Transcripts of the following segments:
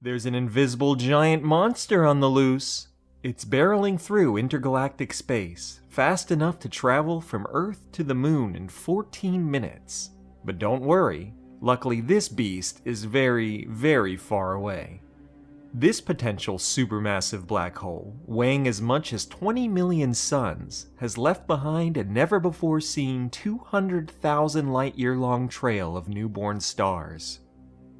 There's an invisible giant monster on the loose. It's barreling through intergalactic space, fast enough to travel from Earth to the Moon in 14 minutes. But don't worry, luckily this beast is very, very far away. This potential supermassive black hole, weighing as much as 20 million suns, has left behind a never-before-seen 200,000 light-year-long trail of newborn stars.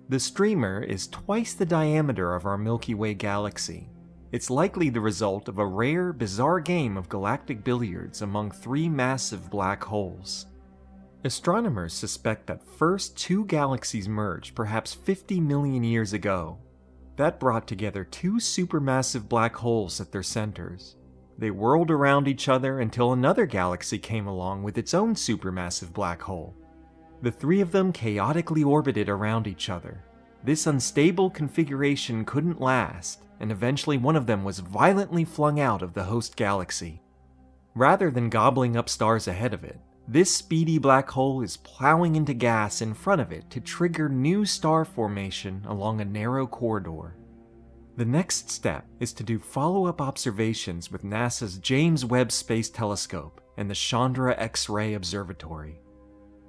The streamer is twice the diameter of our Milky Way galaxy. It's likely the result of a rare, bizarre game of galactic billiards among three massive black holes. Astronomers suspect that first two galaxies merged perhaps 50 million years ago. That brought together two supermassive black holes at their centers. They whirled around each other until another galaxy came along with its own supermassive black hole. The three of them chaotically orbited around each other. This unstable configuration couldn't last, and eventually one of them was violently flung out of the host galaxy. Rather than gobbling up stars ahead of it, this speedy black hole is plowing into gas in front of it to trigger new star formation along a narrow corridor. The next step is to do follow-up observations with NASA's James Webb Space Telescope and the Chandra X-ray Observatory.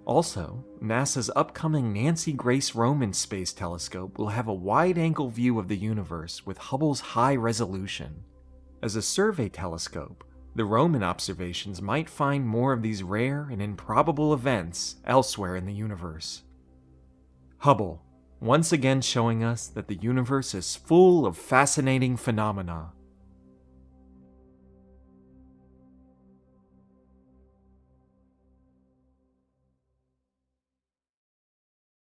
Also, NASA's upcoming Nancy Grace Roman Space Telescope will have a wide-angle view of the universe with Hubble's high resolution. As a survey telescope, the Roman observations might find more of these rare and improbable events elsewhere in the universe. Hubble, once again showing us that the universe is full of fascinating phenomena.